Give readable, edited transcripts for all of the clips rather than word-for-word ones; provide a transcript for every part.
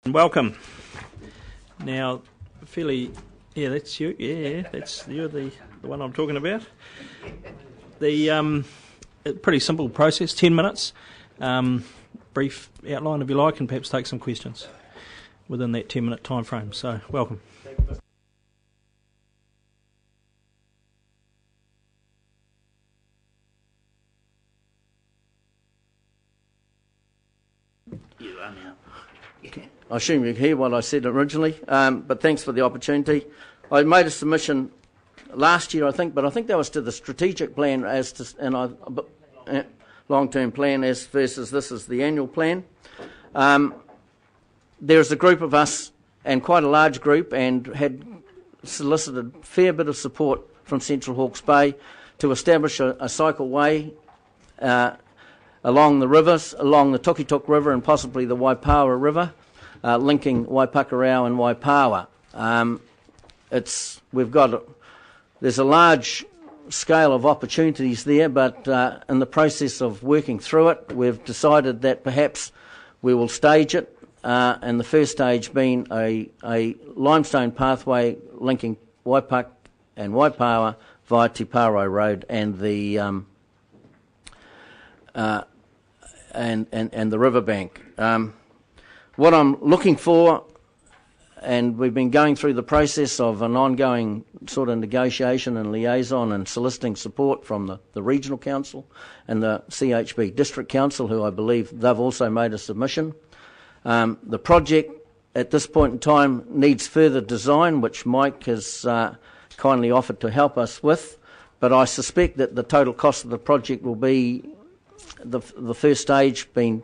Welcome. Now, that's you. Yeah, you're the one I'm talking about. The pretty simple process, 10 minutes. Brief outline if you like, and perhaps take some questions within that 10-minute time frame. So, welcome. You are now. I assume you can hear what I said originally, but thanks for the opportunity. I made a submission last year, I think, but I think that was to the strategic plan long-term plan versus this is the annual plan. There's a group of us, and quite a large group, and had solicited a fair bit of support from Central Hawke's Bay to establish a cycleway along the rivers, along the Tukituk River and possibly the Waipawa River, linking Waipukurau and Waipawa. There's a large scale of opportunities there, but in the process of working through it, we've decided that perhaps we will stage it, and the first stage being a limestone pathway linking Waipuk and Waipawa via Te Paro Road and the and the riverbank. What I'm looking for, and we've been going through the process of an ongoing sort of negotiation and liaison and soliciting support from the Regional Council and the CHB District Council, who I believe they've also made a submission. The project at this point in time needs further design, which Mike has kindly offered to help us with, but I suspect that the total cost of the project will be the first stage being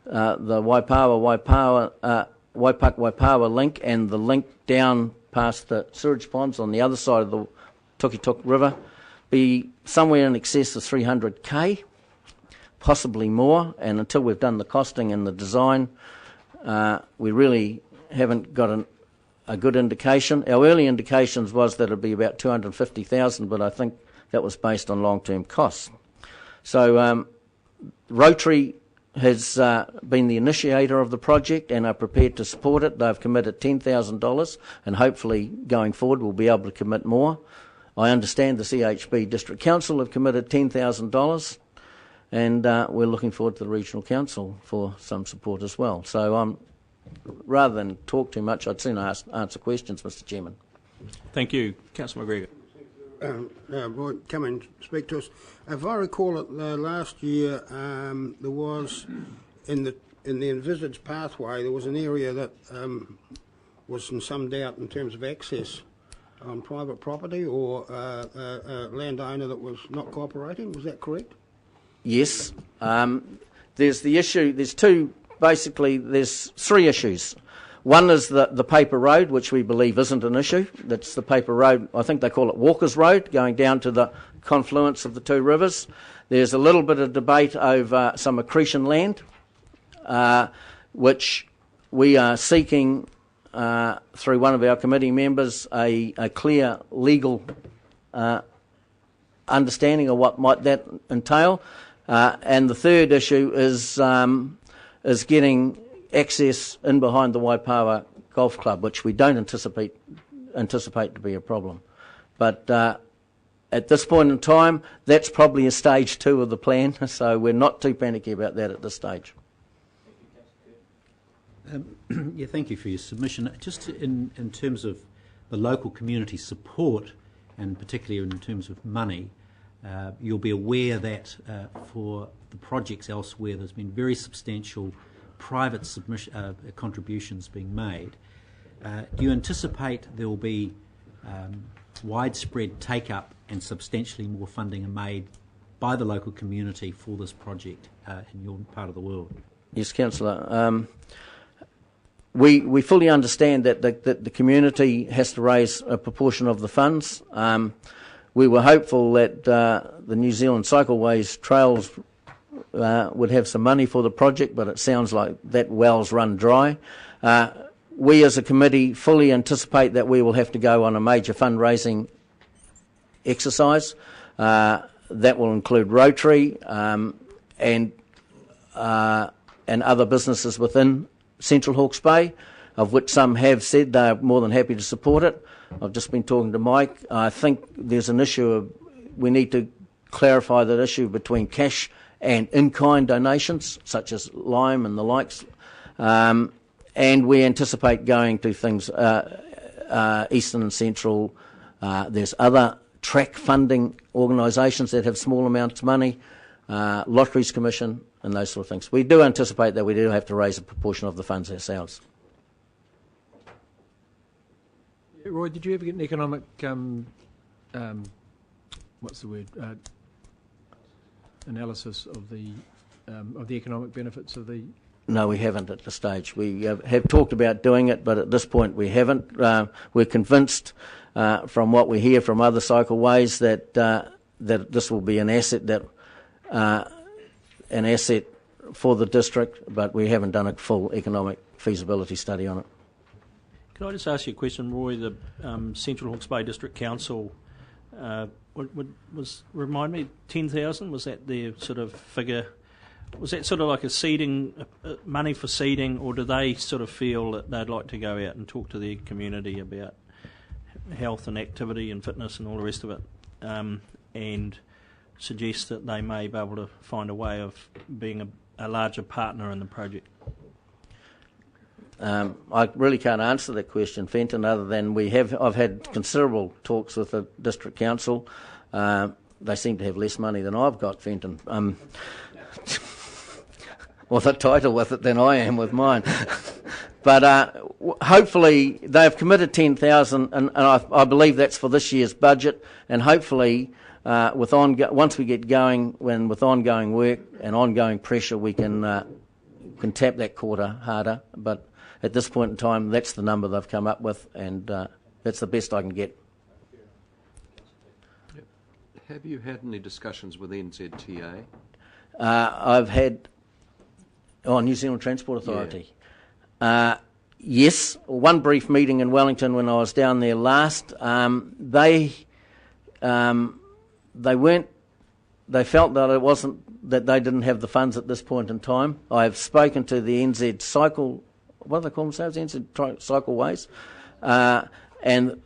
the Waipuk-Waipawa link and the link down past the sewage ponds on the other side of the Tukituk River be somewhere in excess of 300k, possibly more, and until we've done the costing and the design, we really haven't got a good indication. Our early indications was that it would be about 250,000, but I think that was based on long-term costs. So Rotary has been the initiator of the project and are prepared to support it. They've committed $10,000 and hopefully going forward we'll be able to commit more. I understand the CHB District Council have committed $10,000 and we're looking forward to the Regional Council for some support as well. So rather than talk too much, I'd sooner answer questions, Mr Chairman. Thank you. Councillor McGregor. Come and speak to us. If I recall it, last year there was in the envisaged pathway there was an area that was in some doubt in terms of access on private property or a landowner that was not cooperating. Was that correct? Yes. There's the issue. There's three issues. One is the paper road, which we believe isn't an issue. That's the paper road, I think they call it Walker's Road, going down to the confluence of the two rivers. There's a little bit of debate over some accretion land, which we are seeking through one of our committee members a clear legal understanding of what might that entail. And the third issue is getting access in behind the Waipawa Golf Club, which we don't anticipate to be a problem. But at this point in time, that's probably a stage 2 of the plan, so we're not too panicky about that at this stage. Yeah, thank you for your submission. Just in terms of the local community support, and particularly in terms of money, you'll be aware that for the projects elsewhere there's been very substantial private contributions being made. Do you anticipate there will be widespread take-up and substantially more funding made by the local community for this project in your part of the world? Yes, Councillor. We fully understand that the community has to raise a proportion of the funds. We were hopeful that the New Zealand Cycleways Trails would have some money for the project, but it sounds like that well's run dry. We as a committee fully anticipate that we will have to go on a major fundraising exercise. That will include Rotary and other businesses within Central Hawke's Bay. of which some have said they're more than happy to support it. I've just been talking to Mike. I think there's an issue of, we need to clarify that issue between cash and in-kind donations, such as lime and the likes. And we anticipate going to things Eastern and Central. There's other track funding organisations that have small amounts of money, Lotteries Commission and those sort of things. We do anticipate that we do have to raise a proportion of the funds ourselves. Roy, did you ever get an economic, what's the word, analysis of the economic benefits of the... No, we haven't at this stage. We have talked about doing it, but at this point we haven't. We're convinced from what we hear from other cycleways that this will be an asset for the district, but we haven't done a full economic feasibility study on it. Can I just ask you a question, Roy? The Central Hawke's Bay District Council remind me, 10,000, was that their sort of figure? Was that sort of like a seeding, money for seeding, or do they sort of feel that they'd like to go out and talk to their community about health and activity and fitness and all the rest of it, and suggest that they may be able to find a way of being a larger partner in the project? I really can't answer that question, Fenton, other than I've had considerable talks with the District Council. They seem to have less money than I've got, Fenton. Well, the title with it than I am with mine. But hopefully they've committed 10,000, and I believe that's for this year's budget. And hopefully, once we get going, with ongoing work and ongoing pressure, we can tap that quarter harder. But at this point in time, that's the number they've come up with, and that's the best I can get. Have you had any discussions with NZTA? I've had... New Zealand Transport Authority. Yeah. Yes, one brief meeting in Wellington when I was down there last. They felt that they didn't have the funds at this point in time. I've spoken to the NZ Cycle, what do they call themselves, NZ Cycleways, and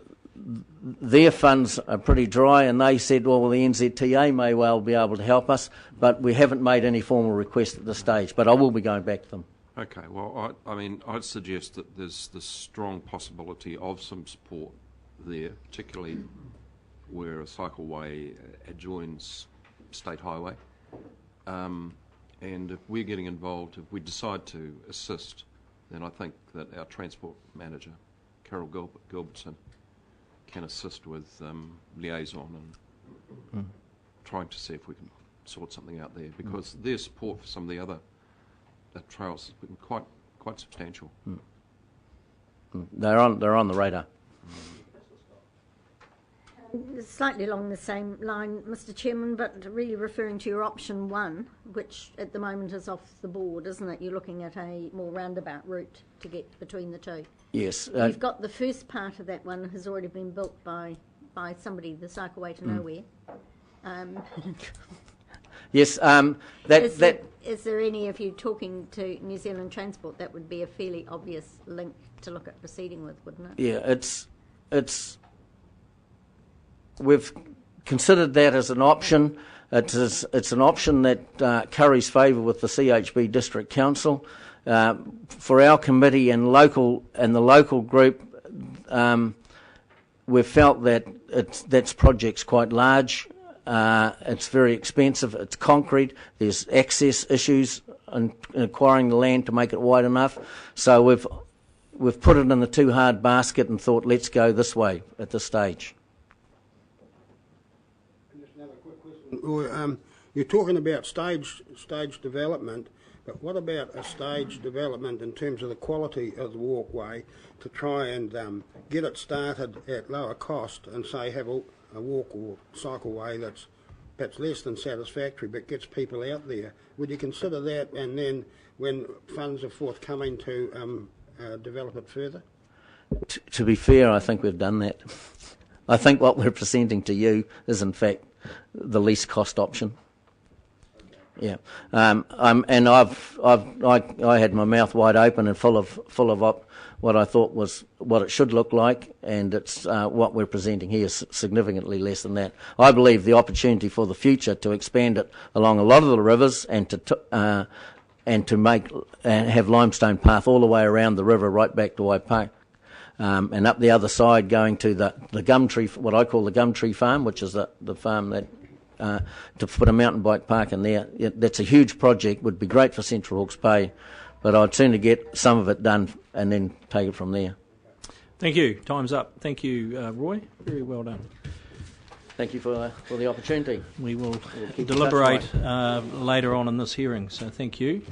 their funds are pretty dry, and they said, well, the NZTA may well be able to help us, but we haven't made any formal request at this stage, but I will be going back to them. Okay, well, I'd suggest that there's the strong possibility of some support there, particularly where a cycleway adjoins State Highway. And if we're getting involved, if we decide to assist, then I think that our Transport Manager, Carol Gilbertson, can assist with liaison and trying to see if we can sort something out there, because their support for some of the other trails has been quite substantial. They're on the radar. Slightly along the same line, Mr. Chairman, but really referring to your option 1, which at the moment is off the board, isn't it? You're looking at a more roundabout route to get between the two. Yes. You've got the first part of that one has already been built by somebody, the Cycleway to Nowhere. Yes. Is there any, if you're talking to New Zealand Transport, that would be a fairly obvious link to look at proceeding with, wouldn't it? Yeah, we've considered that as an option. It's an option that curries favour with the CHB District Council. For our committee and the local group, we've felt that that project's quite large. It's very expensive. It's concrete. There's access issues in acquiring the land to make it wide enough. So we've put it in the too hard basket and thought, let's go this way at this stage. Just another quick question. You're talking about stage development, but what about a stage development in terms of the quality of the walkway to try and get it started at lower cost and say have a walk or cycleway that's perhaps less than satisfactory but gets people out there? Would you consider that, and then when funds are forthcoming to develop it further? To be fair, I think we've done that. I think what we're presenting to you is in fact the least cost option. Yeah, and I had my mouth wide open and full of what I thought was what it should look like, and it's what we're presenting here is significantly less than that. I believe the opportunity for the future to expand it along a lot of the rivers and to make and have limestone path all the way around the river right back to Waipukurau. And up the other side, going to the Gumtree, what I call the Gumtree farm, which is the farm that to put a mountain bike park in there. That's a huge project, would be great for Central Hawke's Bay, but I'd sooner get some of it done and then take it from there. Thank you. Time's up. Thank you, Roy. Very well done. Thank you for the opportunity. We will deliberate later on in this hearing, so thank you.